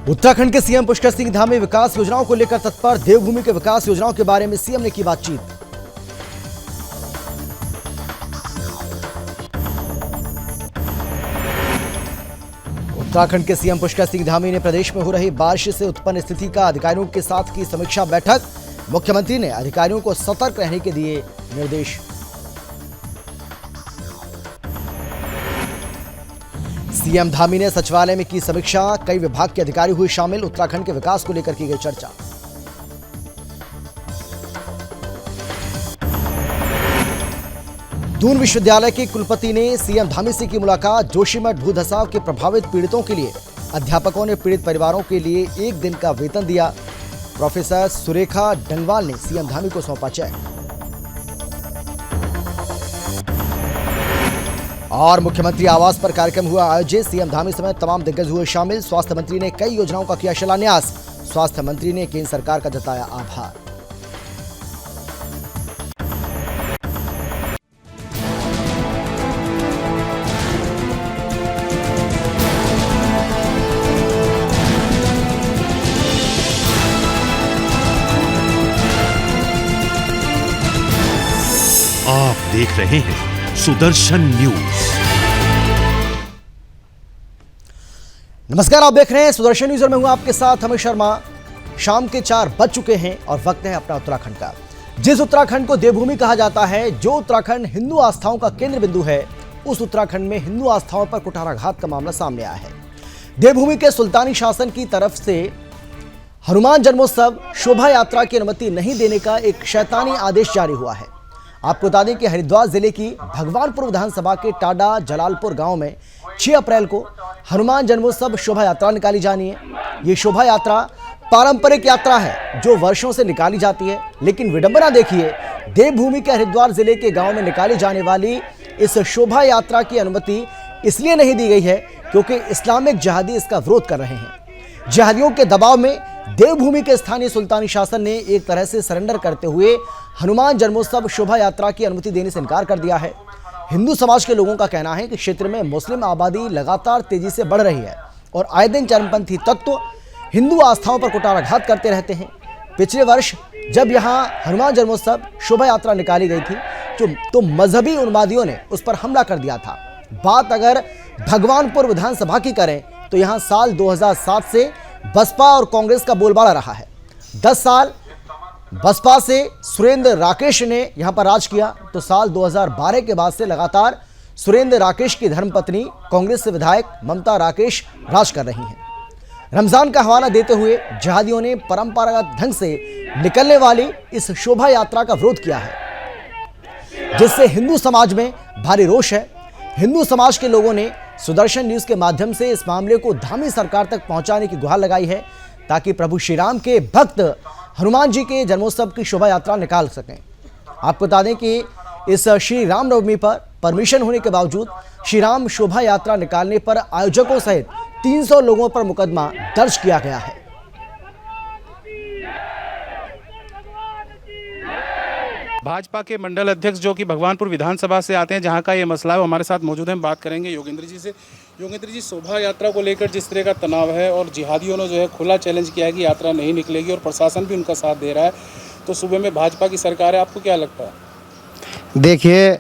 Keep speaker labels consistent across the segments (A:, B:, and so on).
A: उत्तराखंड के सीएम पुष्कर सिंह धामी विकास योजनाओं को लेकर तत्पर। देवभूमि के विकास योजनाओं के बारे में सीएम ने की बातचीत। उत्तराखंड के सीएम पुष्कर सिंह धामी ने प्रदेश में हो रही बारिश से उत्पन्न स्थिति का अधिकारियों के साथ की समीक्षा बैठक। मुख्यमंत्री ने अधिकारियों को सतर्क रहने के दिए निर्देश। सीएम धामी ने सचिवालय में की समीक्षा। कई विभाग के अधिकारी हुए शामिल। उत्तराखंड के विकास को लेकर की गई चर्चा। दून विश्वविद्यालय के कुलपति ने सीएम धामी से की मुलाकात। जोशीमठ भूधसाव के प्रभावित पीड़ितों के लिए अध्यापकों ने पीड़ित परिवारों के लिए 1 दिन का वेतन दिया। प्रोफेसर सुरेखा डंगवाल ने सीएम धामी को सौंपा चेक। और मुख्यमंत्री आवास पर कार्यक्रम हुआ आयोजित। सीएम धामी समेत तमाम दिग्गज हुए शामिल। स्वास्थ्य मंत्री ने कई योजनाओं का किया शिलान्यास। स्वास्थ्य मंत्री ने केंद्र सरकार का जताया आभार।
B: आप देख रहे हैं सुदर्शन न्यूज।
A: नमस्कार, आप देख रहे हैं सुदर्शन न्यूज और मैं हूं आपके साथ अमित शर्मा। शाम के 4 बज चुके हैं और वक्त है अपना उत्तराखंड का। जिस उत्तराखंड को देवभूमि कहा जाता है, जो उत्तराखंड हिंदू आस्थाओं का केंद्र बिंदु है, उस उत्तराखंड में हिंदू आस्थाओं पर कुठाराघात का मामला सामने आया है। देवभूमि के सुल्तानी शासन की तरफ से हनुमान जन्मोत्सव शोभा यात्रा की अनुमति नहीं देने का एक शैतानी आदेश जारी हुआ है। आपको बता दें कि हरिद्वार जिले की भगवानपुर विधानसभा के टाडा जलालपुर गांव में 6 अप्रैल को हनुमान जन्मोत्सव शोभा यात्रा निकाली जानी है। ये शोभा यात्रा पारंपरिक यात्रा है जो वर्षों से निकाली जाती है, लेकिन विडंबना देखिए, देवभूमि के हरिद्वार जिले के गांव में निकाली जाने वाली इस शोभा यात्रा की अनुमति इसलिए नहीं दी गई है क्योंकि इस्लामिक जिहादी इसका विरोध कर रहे हैं। जिहादियों के दबाव में देवभूमि के स्थानीय सुल्तानी शासन ने एक तरह से सरेंडर करते हुए हनुमान जन्मोत्सव शोभा यात्रा की अनुमति देने से इनकार कर दिया है। हिंदू समाज के लोगों का कहना है कि क्षेत्र में मुस्लिम आबादी लगातार तेजी से बढ़ रही है और आए दिन चरमपंथी तत्व हिंदू आस्थाओं पर कुठाराघात करते रहते हैं। पिछले वर्ष जब यहां हनुमान जन्मोत्सव शोभा यात्रा निकाली गई थी तो मजहबी उन्मादियों ने उस पर हमला कर दिया था। बात अगर भगवानपुर विधानसभा की करें तो यहां साल 2007 से बसपा और कांग्रेस का बोलबाला रहा है। 10 साल बसपा से सुरेंद्र राकेश ने यहां पर राज किया, तो साल 2012 के बाद से लगातार सुरेंद्र राकेश की धर्मपत्नी कांग्रेस से विधायक ममता राकेश राज कर रही हैं। रमजान का हवाला देते हुए जिहादियों ने परंपरागत ढंग से निकलने वाली इस शोभा यात्रा का विरोध किया है, जिससे हिंदू समाज में भारी रोष है। हिंदू समाज के लोगों ने सुदर्शन न्यूज के माध्यम से इस मामले को धामी सरकार तक पहुंचाने की गुहार लगाई है ताकि प्रभु श्री राम के भक्त हनुमान जी के जन्मोत्सव की शोभा यात्रा निकाल सकें। आपको बता दें कि इस श्री रामनवमी पर परमिशन होने के बावजूद श्री राम शोभा यात्रा निकालने पर आयोजकों सहित 300 लोगों पर मुकदमा दर्ज किया गया है।
C: भाजपा के मंडल अध्यक्ष जो कि भगवानपुर विधानसभा से आते हैं, जहां का ये मसला है, वो हमारे साथ मौजूद हैं। हम बात करेंगे योगेंद्र जी से। योगेंद्र जी, शोभा यात्रा को लेकर जिस तरह का तनाव है और जिहादियों ने जो है खुला चैलेंज किया है कि यात्रा नहीं निकलेगी और प्रशासन भी उनका साथ दे रहा है, तो सूबे में भाजपा की सरकार है, आपको क्या लगता है?
D: देखिए,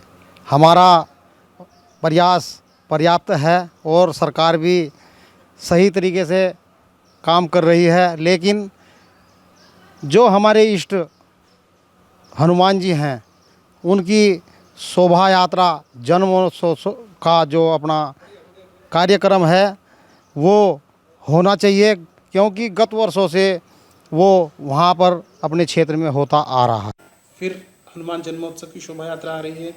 D: हमारा प्रयास पर्याप्त है और सरकार भी सही तरीके से काम कर रही है, लेकिन जो हमारे इष्ट हनुमान जी हैं, उनकी शोभा यात्रा जन्मोत्सव का जो अपना कार्यक्रम है वो होना चाहिए, क्योंकि गत वर्षों से वो वहाँ पर अपने क्षेत्र में होता आ रहा है।
C: फिर हनुमान जन्मोत्सव की शोभा यात्रा आ रही है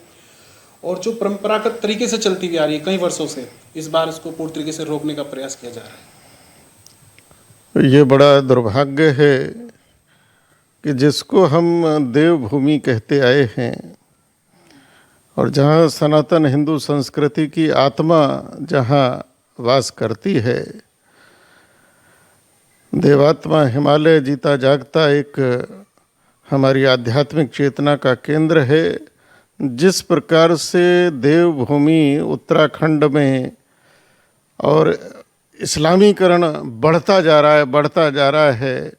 C: और जो परंपरागत तरीके से चलती हुई आ रही है कई वर्षों से, इस बार इसको पूर्ण तरीके से रोकने का प्रयास किया जा रहा है।
E: ये बड़ा दुर्भाग्य है कि जिसको हम देवभूमि कहते आए हैं और जहाँ सनातन हिंदू संस्कृति की आत्मा जहाँ वास करती है, देवात्मा हिमालय जीता जागता एक हमारी आध्यात्मिक चेतना का केंद्र है, जिस प्रकार से देवभूमि उत्तराखंड में और इस्लामीकरण बढ़ता जा रहा है।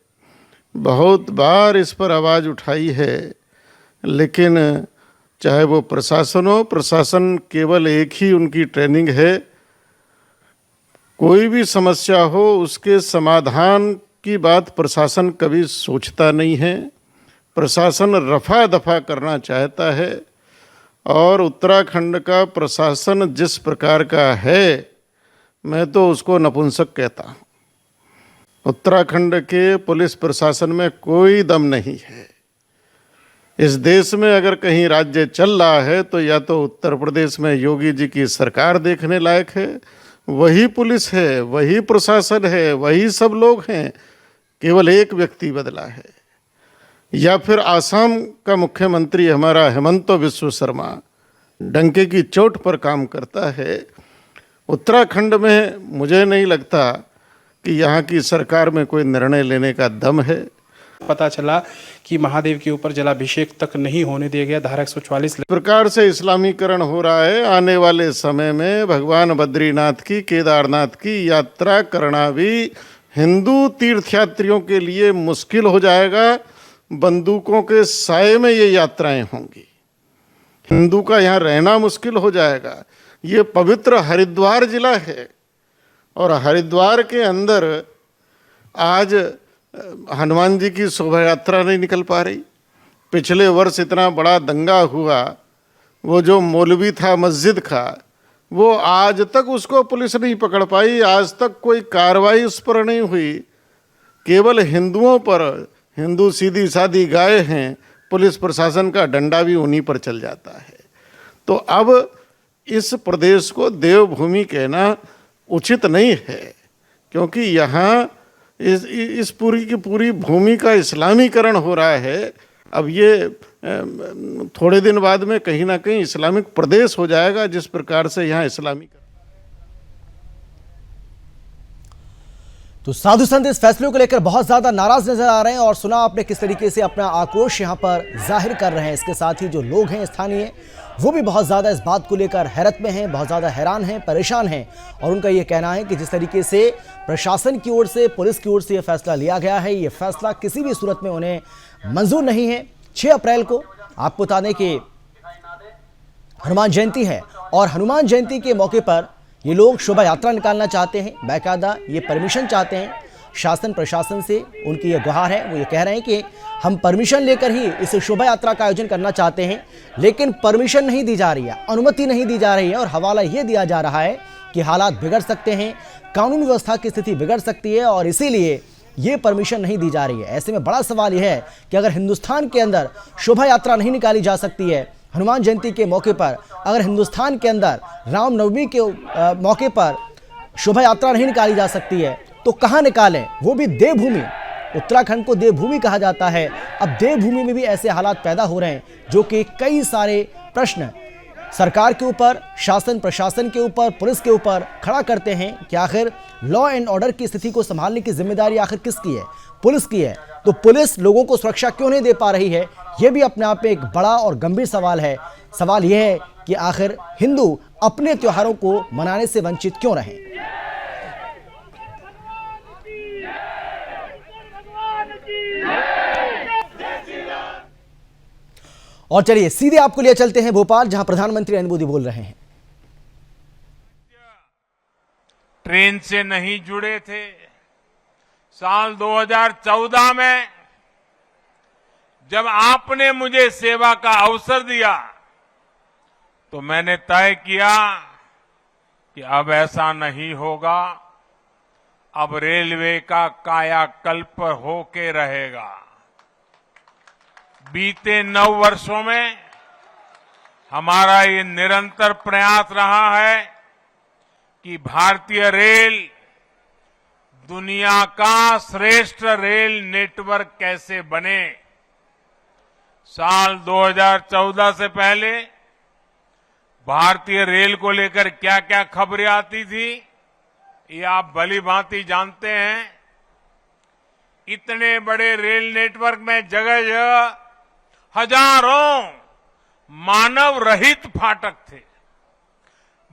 E: बहुत बार इस पर आवाज़ उठाई है, लेकिन चाहे वो प्रशासन हो, प्रशासन केवल एक ही उनकी ट्रेनिंग है। कोई भी समस्या हो उसके समाधान की बात प्रशासन कभी सोचता नहीं है। प्रशासन रफा दफा करना चाहता है, और उत्तराखंड का प्रशासन जिस प्रकार का है, मैं तो उसको नपुंसक कहता हूँ। उत्तराखंड के पुलिस प्रशासन में कोई दम नहीं है। इस देश में अगर कहीं राज्य चल रहा है तो या तो उत्तर प्रदेश में योगी जी की सरकार देखने लायक है, वही पुलिस है, वही प्रशासन है, वही सब लोग हैं, केवल एक व्यक्ति बदला है। या फिर आसाम का मुख्यमंत्री हमारा हेमंत बिस्वा शर्मा डंके की चोट पर काम करता है। उत्तराखंड में मुझे नहीं लगता कि यहाँ की सरकार में कोई निर्णय लेने का दम है।
C: पता चला कि महादेव के ऊपर जलाभिषेक तक नहीं होने दिया गया। धारा 144
E: प्रकार से इस्लामीकरण हो रहा है। आने वाले समय में भगवान बद्रीनाथ की, केदारनाथ की यात्रा करना भी हिंदू तीर्थयात्रियों के लिए मुश्किल हो जाएगा। बंदूकों के साए में ये यात्राएं होंगी। हिंदू का यहाँ रहना मुश्किल हो जाएगा। ये पवित्र हरिद्वार जिला है, और हरिद्वार के अंदर आज हनुमान जी की शोभा यात्रा नहीं निकल पा रही। पिछले वर्ष इतना बड़ा दंगा हुआ, वो जो मौलवी था मस्जिद का, वो आज तक उसको पुलिस नहीं पकड़ पाई। आज तक कोई कार्रवाई उस पर नहीं हुई। केवल हिंदुओं पर, हिंदू सीधी सादी गाय हैं, पुलिस प्रशासन का डंडा भी उन्हीं पर चल जाता है। तो अब इस प्रदेश को देवभूमि कहना उचित नहीं है, क्योंकि यहाँ इस पूरी की पूरी भूमि का इस्लामीकरण हो रहा है। अब ये थोड़े दिन बाद में कहीं ना कहीं इस्लामिक प्रदेश हो जाएगा, जिस प्रकार से यहाँ इस्लामीकरण।
A: तो साधु संत इस फैसले को लेकर बहुत ज्यादा नाराज नजर आ रहे हैं, और सुना आपने किस तरीके से अपना आक्रोश यहां पर जाहिर कर रहे हैं। इसके साथ ही जो लोग हैं स्थानीय, वो भी बहुत ज़्यादा इस बात को लेकर हैरत में हैं, बहुत ज़्यादा हैरान हैं, परेशान हैं। और उनका ये कहना है कि जिस तरीके से प्रशासन की ओर से, पुलिस की ओर से ये फैसला लिया गया है, ये फैसला किसी भी सूरत में उन्हें मंजूर नहीं है। 6 अप्रैल को आपको बता दें कि हनुमान जयंती है, और हनुमान जयंती के मौके पर ये लोग शोभा यात्रा निकालना चाहते हैं। बाकायदा ये परमिशन चाहते हैं शासन प्रशासन से। उनकी ये गुहार है, वो ये कह रहे हैं कि हम परमिशन लेकर ही इस शोभा यात्रा का आयोजन करना चाहते हैं, लेकिन परमिशन नहीं दी जा रही है, अनुमति नहीं दी जा रही है, और हवाला ये दिया जा रहा है कि हालात बिगड़ सकते हैं, कानून व्यवस्था की स्थिति बिगड़ सकती है, और इसीलिए ये परमिशन नहीं दी जा रही है। ऐसे में बड़ा सवाल यह है कि अगर हिंदुस्तान के अंदर शोभा यात्रा नहीं निकाली जा सकती है हनुमान जयंती के मौके पर, अगर हिंदुस्तान के अंदर रामनवमी के मौके पर शोभा यात्रा नहीं निकाली जा सकती है, तो कहाँ निकालें, वो भी देवभूमि। उत्तराखंड को देवभूमि कहा जाता है। अब देवभूमि में भी ऐसे हालात पैदा हो रहे हैं, जो कि कई सारे प्रश्न सरकार के ऊपर, शासन प्रशासन के ऊपर, पुलिस के ऊपर खड़ा करते हैं कि आखिर लॉ एंड ऑर्डर की स्थिति को संभालने की जिम्मेदारी आखिर किसकी है? पुलिस की है। तो पुलिस लोगों को सुरक्षा क्यों नहीं दे पा रही है? यह भी अपने आप में एक बड़ा और गंभीर सवाल है। सवाल यह है कि आखिर हिंदू अपने त्योहारों को मनाने से वंचित क्यों रहे? और चलिए सीधे आपको लिए चलते हैं भोपाल, जहां प्रधानमंत्री नरेंद्र मोदी बोल रहे हैं।
F: ट्रेन से नहीं जुड़े थे। साल 2014 में जब आपने मुझे सेवा का अवसर दिया, तो मैंने तय किया कि अब ऐसा नहीं होगा। अब रेलवे का कायाकल्प होके रहेगा। बीते 9 वर्षों में हमारा ये निरंतर प्रयास रहा है कि भारतीय रेल दुनिया का श्रेष्ठ रेल नेटवर्क कैसे बने। साल 2014 से पहले भारतीय रेल को लेकर क्या क्या खबरें आती थी, ये आप भली भांति जानते हैं। इतने बड़े रेल नेटवर्क में जगह जगह हजारों मानव रहित फाटक थे।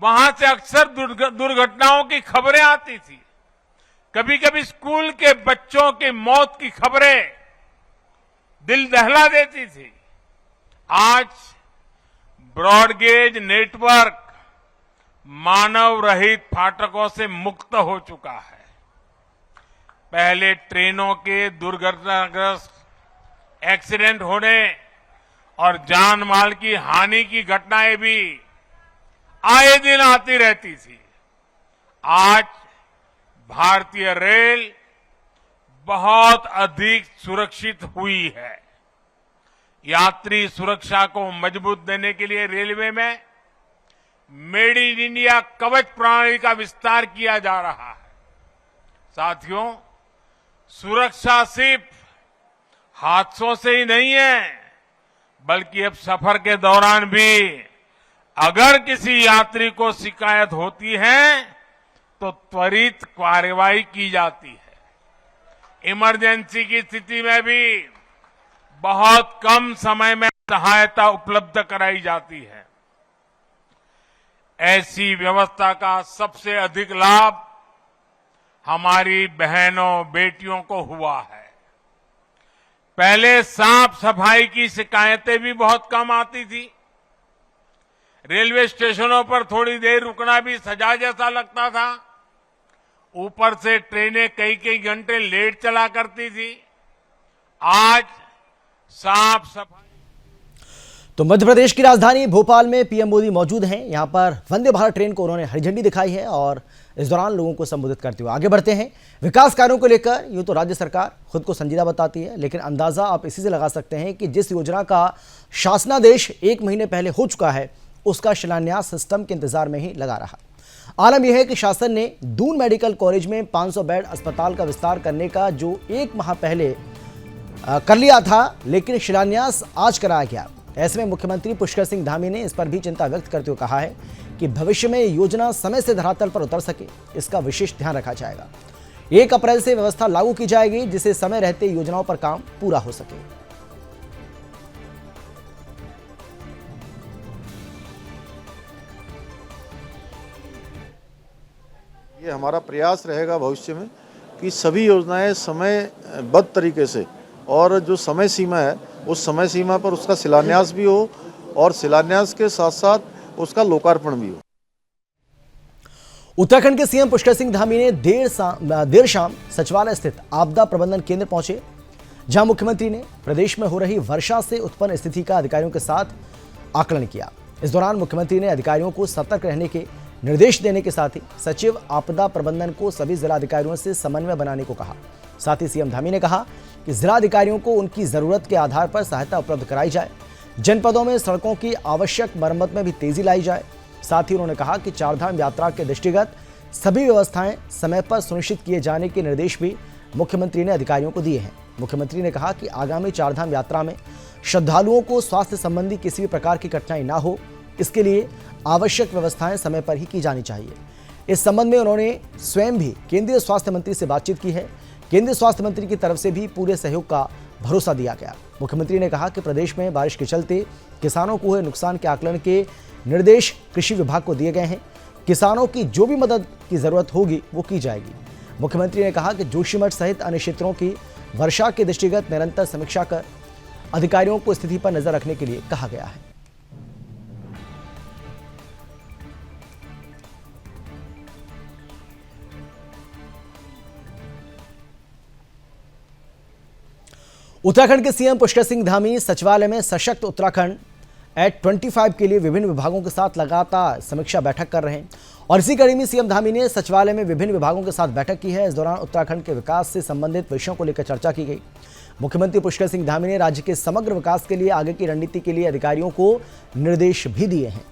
F: वहां से अक्सर दुर्घटनाओं की खबरें आती थी। कभी कभी स्कूल के बच्चों की मौत की खबरें दिल दहला देती थी। आज ब्रॉडगेज नेटवर्क मानव रहित फाटकों से मुक्त हो चुका है। पहले ट्रेनों के दुर्घटनाग्रस्त एक्सीडेंट होने और जान माल की हानि की घटनाएं भी आए दिन आती रहती थी। आज भारतीय रेल बहुत अधिक सुरक्षित हुई है। यात्री सुरक्षा को मजबूत देने के लिए रेलवे में मेड इन इंडिया कवच प्रणाली का विस्तार किया जा रहा है। साथियों, सुरक्षा सिर्फ हादसों से ही नहीं है, बल्कि अब सफर के दौरान भी अगर किसी यात्री को शिकायत होती है तो त्वरित कार्रवाई की जाती है। इमरजेंसी की स्थिति में भी बहुत कम समय में सहायता उपलब्ध कराई जाती है। ऐसी व्यवस्था का सबसे अधिक लाभ हमारी बहनों बेटियों को हुआ है। पहले साफ सफाई की शिकायतें भी बहुत कम आती थी। रेलवे स्टेशनों पर थोड़ी देर रुकना भी सजा जैसा लगता था। ऊपर से ट्रेनें कई कई घंटे लेट चला करती थी। आज साफ सफाई।
A: तो मध्य प्रदेश की राजधानी भोपाल में पीएम मोदी मौजूद हैं। यहां पर वंदे भारत ट्रेन को उन्होंने हरी झंडी दिखाई है और इस दौरान लोगों को संबोधित करते हुए आगे बढ़ते हैं। विकास कार्यों को लेकर यूं तो राज्य सरकार खुद को संजीदा बताती है, लेकिन अंदाजा आप इसी से लगा सकते हैं कि जिस योजना का शासनादेश 1 महीने पहले हो चुका है, उसका शिलान्यास सिस्टम के इंतजार में ही लगा रहा। आलम यह है कि शासन ने दून मेडिकल कॉलेज में 500 बेड अस्पताल का विस्तार करने का जो 1 माह पहले कर लिया था, लेकिन शिलान्यास आज कराया गया। ऐसे में मुख्यमंत्री पुष्कर सिंह धामी ने इस पर भी चिंता व्यक्त करते हुए कहा है कि भविष्य में योजना समय से धरातल पर उतर सके, इसका विशेष ध्यान रखा जाएगा। 1 अप्रैल से व्यवस्था लागू की जाएगी, जिससे समय रहते योजनाओं पर काम पूरा हो सके।
G: ये हमारा प्रयास रहेगा भविष्य में कि सभी योजनाएं समयबद्ध तरीके से और जो समय सीमा है उस समय सीमा पर उसका शिलान्यास भी हो और शिलान्यास के साथ साथ उसका लोकार्पण भी हो।
A: उत्तराखंड के सीएम पुष्कर सिंह धामी ने देर शाम सचिवालय स्थित आपदा प्रबंधन केंद्र पहुंचे, जहां मुख्यमंत्री ने प्रदेश में हो रही वर्षा से उत्पन्न स्थिति का अधिकारियों के साथ आकलन किया। इस दौरान मुख्यमंत्री ने अधिकारियों को सतर्क रहने के निर्देश देने के साथ ही सचिव आपदा प्रबंधन को सभी जिलाधिकारियों से समन्वय बनाने को कहा। साथ ही सीएम धामी ने कहा कि जिलाधिकारियों को उनकी जरूरत के आधार पर सहायता उपलब्ध कराई जाए। जनपदों में सड़कों की आवश्यक मरम्मत में भी तेजी लाई जाए। साथ ही उन्होंने कहा कि चारधाम यात्रा के दृष्टिगत सभी व्यवस्थाएं समय पर सुनिश्चित किए जाने के निर्देश भी मुख्यमंत्री ने अधिकारियों को दिए हैं। मुख्यमंत्री ने कहा कि आगामी चारधाम यात्रा में श्रद्धालुओं को स्वास्थ्य संबंधी किसी भी प्रकार की कठिनाई ना हो, इसके लिए आवश्यक व्यवस्थाएं समय पर ही की जानी चाहिए। इस संबंध में उन्होंने स्वयं भी केंद्रीय स्वास्थ्य मंत्री से बातचीत की है। केंद्रीय स्वास्थ्य मंत्री की तरफ से भी पूरे सहयोग का भरोसा दिया गया। मुख्यमंत्री ने कहा कि प्रदेश में बारिश के चलते किसानों को हुए नुकसान के आकलन के निर्देश कृषि विभाग को दिए गए हैं। किसानों की जो भी मदद की जरूरत होगी वो की जाएगी। मुख्यमंत्री ने कहा कि जोशीमठ सहित अन्य क्षेत्रों की वर्षा के दृष्टिगत निरंतर समीक्षा कर अधिकारियों को स्थिति पर नजर रखने के लिए कहा गया है। उत्तराखंड के सीएम पुष्कर सिंह धामी सचिवालय में सशक्त उत्तराखंड एट 25 के लिए विभिन्न विभागों के साथ लगातार समीक्षा बैठक कर रहे हैं और इसी कड़ी में सीएम धामी ने सचिवालय में विभिन्न विभागों के साथ बैठक की है। इस दौरान उत्तराखंड के विकास से संबंधित विषयों को लेकर चर्चा की गई। मुख्यमंत्री पुष्कर सिंह धामी ने राज्य के समग्र विकास के लिए आगे की रणनीति के लिए अधिकारियों को निर्देश भी दिए हैं।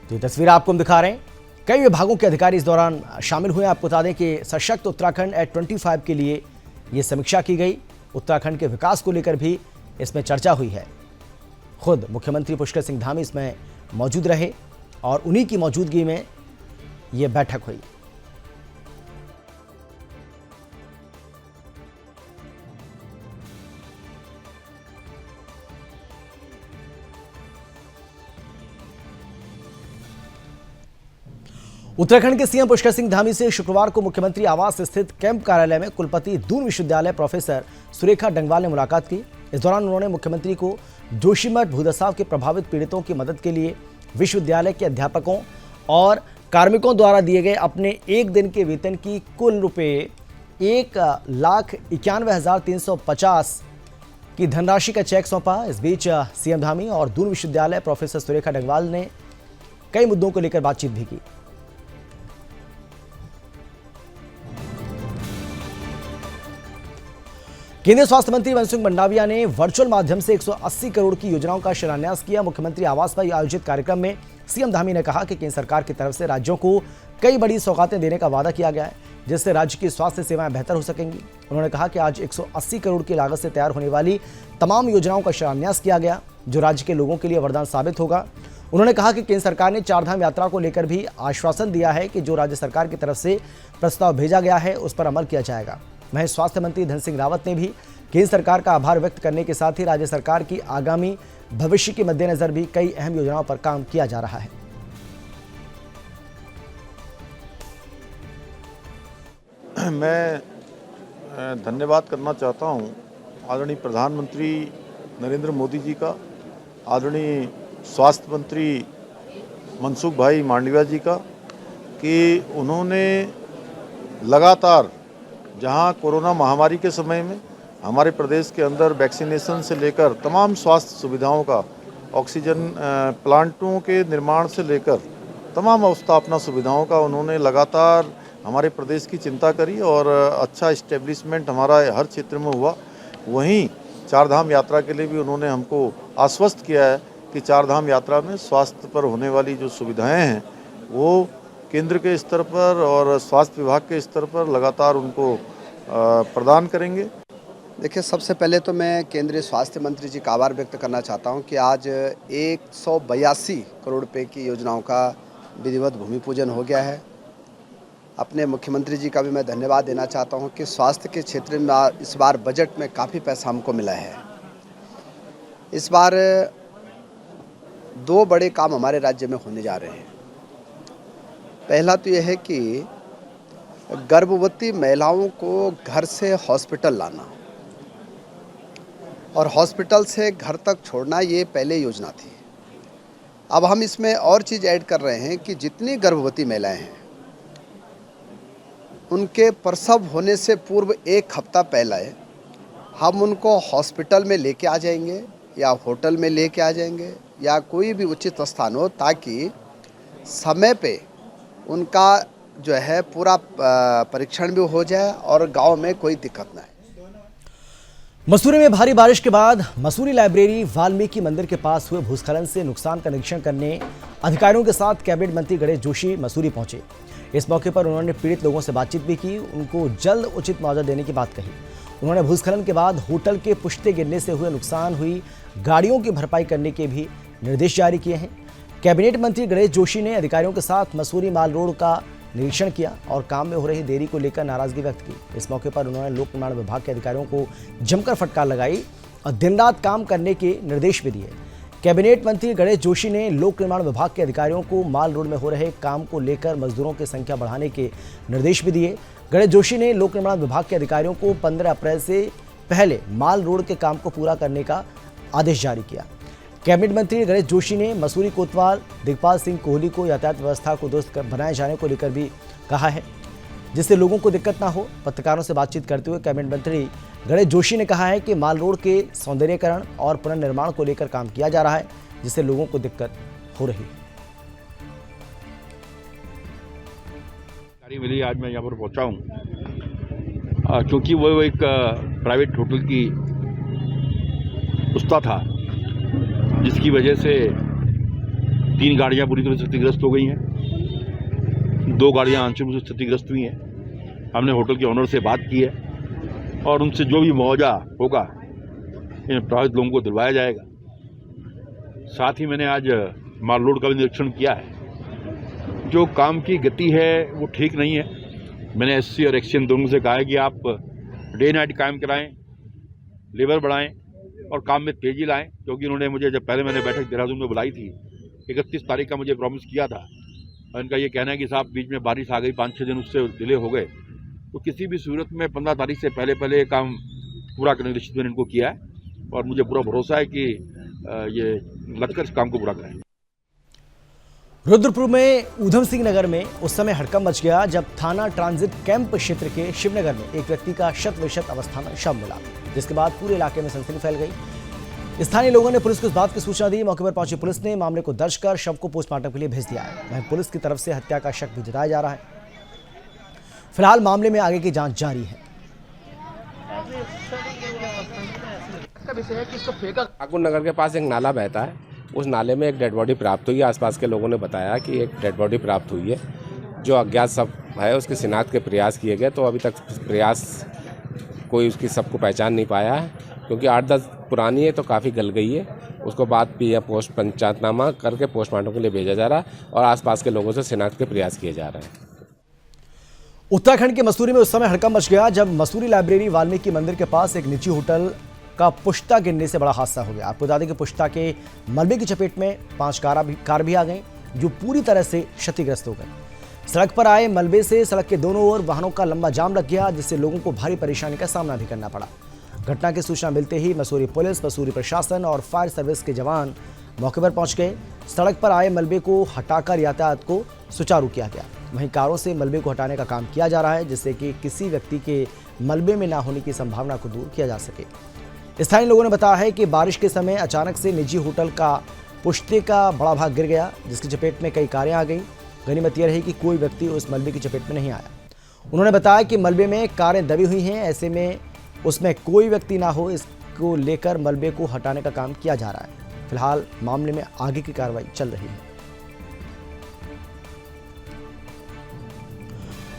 A: तो ये तस्वीर आपको हम दिखा रहे हैं। कई विभागों के अधिकारी इस दौरान शामिल हुए। आपको बता दें कि सशक्त उत्तराखंड एट 25 के लिए ये समीक्षा की गई। उत्तराखंड के विकास को लेकर भी इसमें चर्चा हुई है। खुद मुख्यमंत्री पुष्कर सिंह धामी इसमें मौजूद रहे और उन्हीं की मौजूदगी में ये बैठक हुई। उत्तराखंड के सीएम पुष्कर सिंह धामी से शुक्रवार को मुख्यमंत्री आवास स्थित कैंप कार्यालय में कुलपति दून विश्वविद्यालय प्रोफेसर सुरेखा डंगवाल ने मुलाकात की। इस दौरान उन्होंने मुख्यमंत्री को जोशीमठ भूदसाव के प्रभावित पीड़ितों की मदद के लिए विश्वविद्यालय के अध्यापकों और कार्मिकों द्वारा दिए गए अपने एक दिन के वेतन की कुल रुपये 1,91,350 की धनराशि का चेक सौंपा। इस बीच सीएम धामी और दून विश्वविद्यालय प्रोफेसर सुरेखा डंगवाल ने कई मुद्दों को लेकर बातचीत भी की। केंद्रीय स्वास्थ्य मंत्री मनसुख मंडाविया ने वर्चुअल माध्यम से 180 करोड़ की योजनाओं का शिलान्यास किया। मुख्यमंत्री आवास पर आयोजित कार्यक्रम में सीएम धामी ने कहा कि केंद्र सरकार की तरफ से राज्यों को कई बड़ी सौगातें देने का वादा किया गया है, जिससे राज्य की स्वास्थ्य सेवाएं बेहतर हो सकेंगी। उन्होंने कहा कि आज 180 करोड़ की लागत से तैयार होने वाली तमाम योजनाओं का शिलान्यास किया गया, जो राज्य के लोगों के लिए वरदान साबित होगा। उन्होंने कहा कि केंद्र सरकार ने चारधाम यात्रा को लेकर भी आश्वासन दिया है कि जो राज्य सरकार की तरफ से प्रस्ताव भेजा गया है उस पर अमल किया जाएगा। वहीं स्वास्थ्य मंत्री धन सिंह रावत ने भी केंद्र सरकार का आभार व्यक्त करने के साथ ही राज्य सरकार की आगामी भविष्य के मद्देनजर भी कई अहम योजनाओं पर काम किया जा रहा है।
G: मैं धन्यवाद करना चाहता हूं आदरणीय प्रधानमंत्री नरेंद्र मोदी जी का, आदरणीय स्वास्थ्य मंत्री मनसुख भाई मांडविया जी का, कि उन्होंने लगातार जहां कोरोना महामारी के समय में हमारे प्रदेश के अंदर वैक्सीनेशन से लेकर तमाम स्वास्थ्य सुविधाओं का, ऑक्सीजन प्लांटों के निर्माण से लेकर तमाम अवस्थापना सुविधाओं का उन्होंने लगातार हमारे प्रदेश की चिंता करी और अच्छा इस्टेब्लिशमेंट हमारा हर क्षेत्र में हुआ। वहीं चारधाम यात्रा के लिए भी उन्होंने हमको आश्वस्त किया है कि चारधाम यात्रा में स्वास्थ्य पर होने वाली जो सुविधाएं हैं वो केंद्र के स्तर पर और स्वास्थ्य विभाग के स्तर पर लगातार उनको प्रदान करेंगे।
H: देखिए, सबसे पहले तो मैं केंद्रीय स्वास्थ्य मंत्री जी का आभार व्यक्त करना चाहता हूं कि आज 182 करोड़ रुपए की योजनाओं का विधिवत भूमि पूजन हो गया है। अपने मुख्यमंत्री जी का भी मैं धन्यवाद देना चाहता हूं कि स्वास्थ्य के क्षेत्र में इस बार बजट में काफ़ी पैसा हमको मिला है। इस बार 2 बड़े काम हमारे राज्य में होने जा रहे हैं। पहला तो यह है कि गर्भवती महिलाओं को घर से हॉस्पिटल लाना और हॉस्पिटल से घर तक छोड़ना, ये पहले योजना थी। अब हम इसमें और चीज़ ऐड कर रहे हैं कि जितनी गर्भवती महिलाएं हैं उनके प्रसव होने से पूर्व 1 हफ्ता पहले हम उनको हॉस्पिटल में लेके आ जाएंगे या होटल में लेके आ जाएंगे या कोई भी उचित स्थान हो, ताकि समय पे उनका जो है पूरा परीक्षण भी हो जाए और गांव में कोई दिक्कत ना आए।
A: मसूरी में भारी बारिश के बाद मसूरी लाइब्रेरी वाल्मीकि मंदिर के पास हुए भूस्खलन से नुकसान का निरीक्षण करने अधिकारियों के साथ कैबिनेट मंत्री गणेश जोशी मसूरी पहुंचे। इस मौके पर उन्होंने पीड़ित लोगों से बातचीत भी की, उनको जल्द उचित मुआवजा देने की बात कही। उन्होंने भूस्खलन के बाद होटल के पुश्ते गिरने से हुए नुकसान हुई गाड़ियों की भरपाई करने के भी निर्देश जारी किए हैं। कैबिनेट मंत्री गणेश जोशी ने अधिकारियों के साथ मसूरी माल रोड का निरीक्षण किया और काम में हो रही देरी को लेकर नाराजगी व्यक्त की। इस मौके पर उन्होंने लोक निर्माण विभाग के अधिकारियों को जमकर फटकार लगाई और दिन रात काम करने के निर्देश भी दिए। कैबिनेट मंत्री गणेश जोशी ने लोक निर्माण विभाग के अधिकारियों को माल रोड में हो रहे काम को लेकर मजदूरों की संख्या बढ़ाने के निर्देश भी दिए। गणेश जोशी ने लोक निर्माण विभाग के अधिकारियों को 15 अप्रैल से पहले माल रोड के काम को पूरा करने का आदेश जारी किया। कैबिनेट मंत्री गणेश जोशी ने मसूरी कोतवाल दिग्पाल सिंह कोहली को यातायात व्यवस्था को दुरुस्त बनाए जाने को लेकर भी कहा है, जिससे लोगों को दिक्कत ना हो। पत्रकारों से बातचीत करते हुए कैबिनेट मंत्री गणेश जोशी ने कहा है कि माल रोड के सौंदर्यीकरण और पुनर्निर्माण को लेकर काम किया जा रहा है, जिससे लोगों को दिक्कत हो रही है।
I: मिली आज मैं यहाँ पर पहुँचा हूँ क्योंकि वो एक प्राइवेट होटल की उस्ता था, जिसकी वजह से 3 गाड़ियाँ पूरी तरह से क्षतिग्रस्त हो गई हैं, 2 गाड़ियाँ आंशिक रूप से क्षतिग्रस्त हुई हैं। हमने होटल के ऑनर से बात की है और उनसे जो भी मुआवजा होगा इन प्रभावित लोगों को दिलवाया जाएगा। साथ ही मैंने आज माल रोड का भी निरीक्षण किया है जो काम की गति है वो ठीक नहीं है। मैंने एससी और एक्सचेंज दोनों से कहा है कि आप डे नाइट कायम कराएं, लेबर बढ़ाएं और काम में तेजी लाएं, क्योंकि उन्होंने मुझे जब पहले मैंने बैठक देहरादून में बुलाई थी 31 तारीख का मुझे प्रॉमिस किया था, और इनका ये कहना है कि साहब बीच में बारिश आ गई, 5-6 दिन उससे डिले हो गए, तो किसी भी सूरत में 15 तारीख से पहले काम पूरा करने की निश्चित मैंने इनको किया है और मुझे पूरा भरोसा है कि ये लगकर इस काम को पूरा करें।
A: रुद्रपुर में ऊधम सिंह नगर में उस समय हड़कंप मच गया जब थाना ट्रांजिट कैंप क्षेत्र के शिवनगर में एक व्यक्ति का शत विशत अवस्था में शव मिला, जिसके बाद पूरे इलाके में सनसनी फैल गई। स्थानीय लोगों ने पुलिस को इस बात की सूचना दी। मौके पर पहुंची पुलिस ने मामले को दर्ज कर शव को पोस्टमार्टम के लिए भेज दिया है। वहीं पुलिस की तरफ से हत्या का शक भी जताया जा रहा है। फिलहाल मामले में आगे की जांच जारी है।
J: ठाकुर नगर के पास एक नाला बहता है, उस नाले में एक डेड बॉडी प्राप्त हुई है। आसपास के लोगों ने बताया कि एक डेड बॉडी प्राप्त हुई है, जो अज्ञात सब है उसके शिनाख्त के प्रयास किए गए, तो अभी तक प्रयास कोई उसकी सबको पहचान नहीं पाया है, क्योंकि 8-10 पुरानी है तो काफ़ी गल गई है। उसको बाद पोस्ट पंचायतनामा करके पोस्टमार्टम के लिए भेजा जा रहा है और आसपास के लोगों से शिनाख्त के प्रयास किए जा रहे हैं।
A: उत्तराखंड के मसूरी में उस समय हड़कंप मच गया जब मसूरी लाइब्रेरी वाल्मीकि मंदिर के पास एक निजी होटल का पुश्ता गिरने से बड़ा हादसा हो गया। आपको बता दें कि पुश्ता के मलबे की चपेट में 5 कार भी आ गई, जो पूरी तरह से क्षतिग्रस्त हो गई। सड़क पर आए मलबे से सड़क के दोनों ओर वाहनों का लंबा जाम लग गया, जिससे लोगों को भारी परेशानी का सामना भी करना पड़ा। घटना की सूचना मिलते ही मसूरी पुलिस, मसूरी प्रशासन और फायर सर्विस के जवान मौके पर पहुंच गए। सड़क पर आए मलबे को हटाकर यातायात को सुचारू किया गया। वहीं कारों से मलबे को हटाने का काम किया जा रहा है, जिससे कि किसी व्यक्ति के मलबे में ना होने की संभावना को दूर किया जा सके। स्थानीय लोगों ने बताया है कि बारिश के समय अचानक से निजी होटल का पुश्ते का बड़ा भाग गिर गया, जिसकी चपेट में कई कारें आ गईं। गनीमत यह रही कि कोई व्यक्ति उस मलबे की चपेट में नहीं आया। उन्होंने बताया कि मलबे में कारें दबी हुई हैं, ऐसे में उसमें कोई व्यक्ति ना हो, इसको लेकर मलबे को हटाने का काम किया जा रहा है। फिलहाल मामले में आगे की कार्रवाई चल रही है।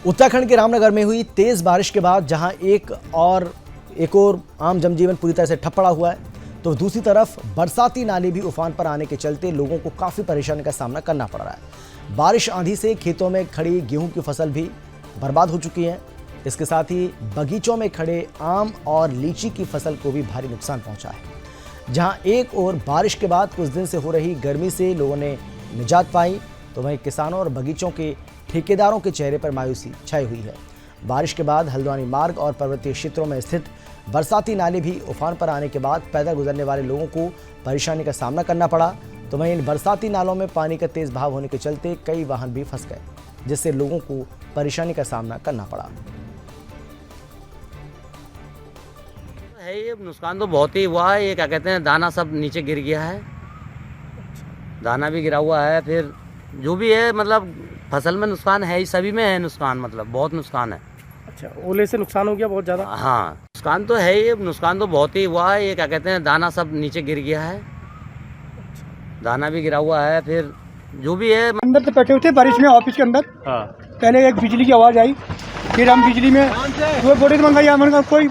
A: उत्तराखंड के रामनगर में हुई तेज बारिश के बाद जहां एक और आम जनजीवन पूरी तरह से ठप पड़ा हुआ है, तो दूसरी तरफ बरसाती नाले भी उफान पर आने के चलते लोगों को काफ़ी परेशानी का सामना करना पड़ रहा है। बारिश आंधी से खेतों में खड़ी गेहूं की फसल भी बर्बाद हो चुकी है। इसके साथ ही बगीचों में खड़े आम और लीची की फसल को भी भारी नुकसान पहुंचा है। जहां एक ओर बारिश के बाद कुछ दिन से हो रही गर्मी से लोगों ने निजात पाई, तो वहीं किसानों और बगीचों के ठेकेदारों के चेहरे पर मायूसी छाई हुई है। बारिश के बाद हल्द्वानी मार्ग और पर्वतीय क्षेत्रों में स्थित बरसाती नाले भी उफान पर आने के बाद पैदल गुजरने वाले लोगों को परेशानी का सामना करना पड़ा। तो वहीं इन बरसाती नालों में पानी का तेज बहाव होने के चलते कई वाहन भी फंस गए, जिससे लोगों को परेशानी का सामना करना पड़ा।
K: है ये नुकसान तो बहुत ही हुआ है। ये क्या कहते हैं, दाना सब नीचे गिर गया है, दाना भी गिरा हुआ है। फिर जो भी है मतलब फसल में नुकसान है ही, सभी में है नुकसान, मतलब बहुत नुकसान है।
L: अच्छा, ओले से नुकसान हो गया बहुत ज़्यादा?
K: हाँ, नुकसान तो है ही, नुकसान तो बहुत ही हुआ है। ये क्या कहते हैं, दाना सब नीचे गिर गया है, दाना भी गिरा हुआ है। फिर जो भी है,
L: अंदर से बैठे थे बारिश में ऑफिस के अंदर। हाँ। पहले एक बिजली की आवाज़ आई, फिर हम बिजली में वो बोर्ड मंगाई, हमने कोई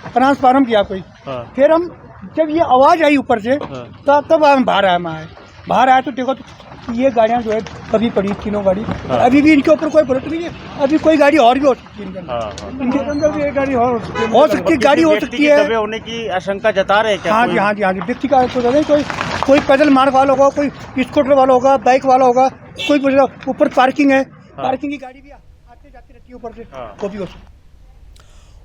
L: ट्रांसफार्मर किया कोई। हाँ। फिर हम जब ये आवाज़ आई ऊपर से, हाँ, तब हम बाहर आए तो देखो तो ये गाड़ियाँ जो है कभी पड़ी, तीनों गाड़ी। हाँ। अभी भी इनके ऊपर कोई बुलेट नहीं है, अभी कोई गाड़ी और भी हो सकती है इनके अंदर भी एक गाड़ी और हो सकती है, गाड़ी हो सकती है।
M: होने की आशंका जता रहे क्या?
L: हाँ जी, हाँ जी, हाँ जी, व्यक्ति का कोई पैदल मार्ग वाला होगा, कोई स्कूटर वाला होगा, बाइक वाला होगा, कोई ऊपर पार्किंग है, पार्किंग की गाड़ी भी आते जाती रहती है ऊपर से, वो भी हो सकती है।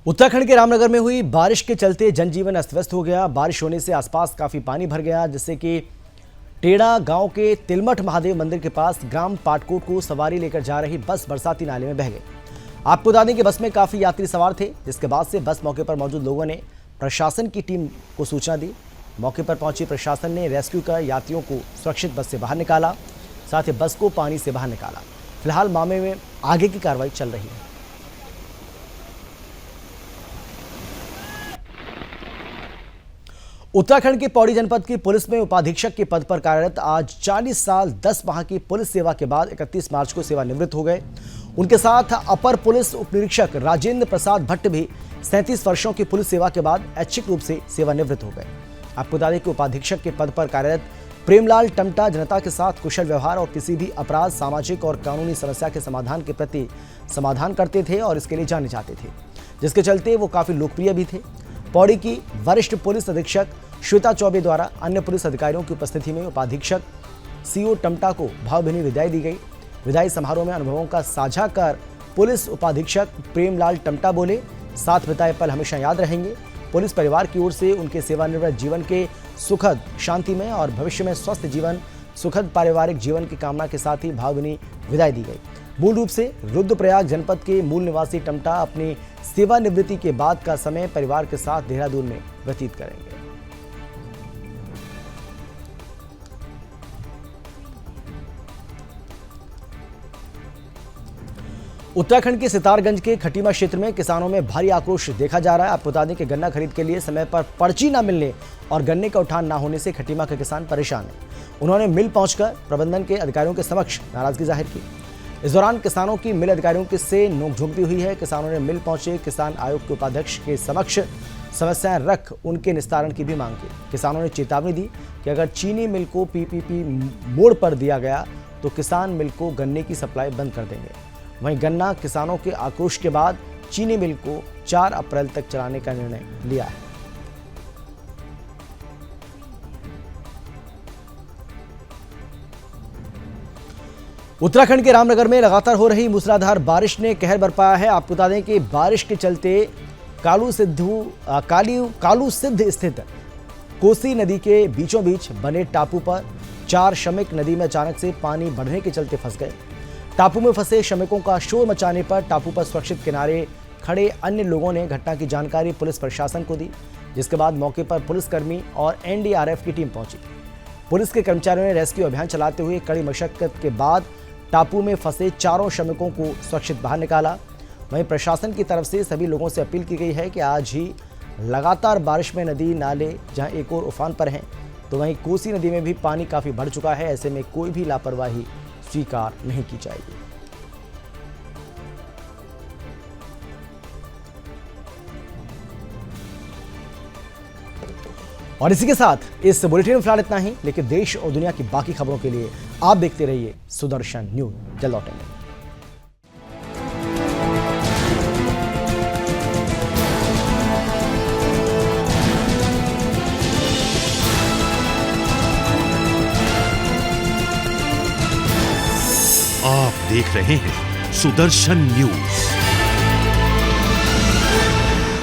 A: उत्तराखंड के रामनगर में हुई बारिश के चलते जनजीवन अस्त व्यस्त हो गया। बारिश होने से आसपास काफी पानी भर गया, जिससे कि टेड़ा गांव के तिलमठ महादेव मंदिर के पास ग्राम पाटकोट को सवारी लेकर जा रही बस बरसाती नाले में बह गई। आपको बता दें कि बस में काफी यात्री सवार थे, जिसके बाद से बस मौके पर मौजूद लोगों ने प्रशासन की टीम को सूचना दी। मौके पर पहुंची प्रशासन ने रेस्क्यू कर यात्रियों को सुरक्षित बस से बाहर निकाला, साथ ही बस को पानी से बाहर निकाला। फिलहाल मामले में आगे की कार्रवाई चल रही है। उत्तराखंड के पौड़ी जनपद की पुलिस में उपाधीक्षक के पद पर कार्यरत आज 40 साल 10 माह की पुलिस सेवा के बाद 31 मार्च को सेवानिवृत्त हो गए। उनके साथ अपर पुलिस उप निरीक्षक राजेंद्र प्रसाद भट्ट भी 37 वर्षों की पुलिस सेवा के बाद ऐच्छिक रूप से सेवानिवृत्त हो गए। आपको बता दें कि उपाधीक्षक के पद पर कार्यरत प्रेमलाल टमटा जनता के साथ कुशल व्यवहार और किसी भी अपराध, सामाजिक और कानूनी समस्या के समाधान के प्रति समाधान करते थे और इसके लिए जाने जाते थे, जिसके चलते वो काफी लोकप्रिय भी थे। पौड़ी की वरिष्ठ पुलिस अधीक्षक श्वेता चौबे द्वारा अन्य पुलिस अधिकारियों की उपस्थिति में उपाधीक्षक सीओ टमटा को भावभीनी विदाई दी गई। विदाई समारोह में अनुभवों का साझा कर पुलिस उपाधीक्षक प्रेमलाल टमटा बोले, साथ बिताए पल हमेशा याद रहेंगे। पुलिस परिवार की ओर से उनके सेवानिवृत्त जीवन के सुखद, शांतिमय और भविष्य में स्वस्थ जीवन, सुखद पारिवारिक जीवन की कामना के साथ ही भावभीनी विदाई दी गई। मूल रूप से रुद्रप्रयाग जनपद के मूल निवासी टमटा अपनी सेवानिवृत्ति के बाद का समय परिवार के साथ देहरादून में व्यतीत करेंगे। उत्तराखंड के सितारगंज के खटीमा क्षेत्र में किसानों में भारी आक्रोश देखा जा रहा है। आपको बता दें कि गन्ना खरीद के लिए समय पर पर्ची न मिलने और गन्ने का उठान न होने से खटीमा के किसान परेशान हैं। उन्होंने मिल पहुंचकर प्रबंधन के अधिकारियों के समक्ष नाराजगी जाहिर की। इस दौरान किसानों की मिल अधिकारियों से नोकझोंक भी हुई है। किसानों ने मिल पहुंचे किसान आयोग के उपाध्यक्ष के समक्ष समस्याएं रख उनके निस्तारण की भी मांग की। किसानों ने चेतावनी दी कि अगर चीनी मिल को पीपीपी मोड पर दिया गया तो किसान मिल को गन्ने की सप्लाई बंद कर देंगे। वहीं गन्ना किसानों के आक्रोश के बाद चीनी मिल को 4 अप्रैल तक चलाने का निर्णय लिया है। उत्तराखंड के रामनगर में लगातार हो रही मूसलाधार बारिश ने कहर बरपाया है। आपको बता दें कि बारिश के चलते कालू सिद्ध स्थित कोसी नदी के बीचों बीच बने टापू पर 4 श्रमिक नदी में अचानक से पानी बढ़ने के चलते फंस गए। टापू में फंसे श्रमिकों का शोर मचाने पर टापू पर सुरक्षित किनारे खड़े अन्य लोगों ने घटना की जानकारी पुलिस प्रशासन को दी, जिसके बाद मौके पर पुलिसकर्मी और एनडीआरएफ की टीम पहुंची। पुलिस के कर्मचारियों ने रेस्क्यू अभियान चलाते हुए कड़ी मशक्कत के बाद टापू में फंसे 4 श्रमिकों को सुरक्षित बाहर निकाला। वहीं प्रशासन की तरफ से सभी लोगों से अपील की गई है कि आज ही लगातार बारिश में नदी नाले जहां एक और उफान पर हैं, तो वहीं कोसी नदी में भी पानी काफ़ी बढ़ चुका है। ऐसे में कोई भी लापरवाही स्वीकार नहीं की जाएगी। और इसी के साथ इस बुलेटिन में फिलहाल इतना ही, लेकिन देश और दुनिया की बाकी खबरों के लिए आप देखते रहिए सुदर्शन न्यूज। जल्द लौटेंगे।
B: आप देख रहे हैं सुदर्शन न्यूज।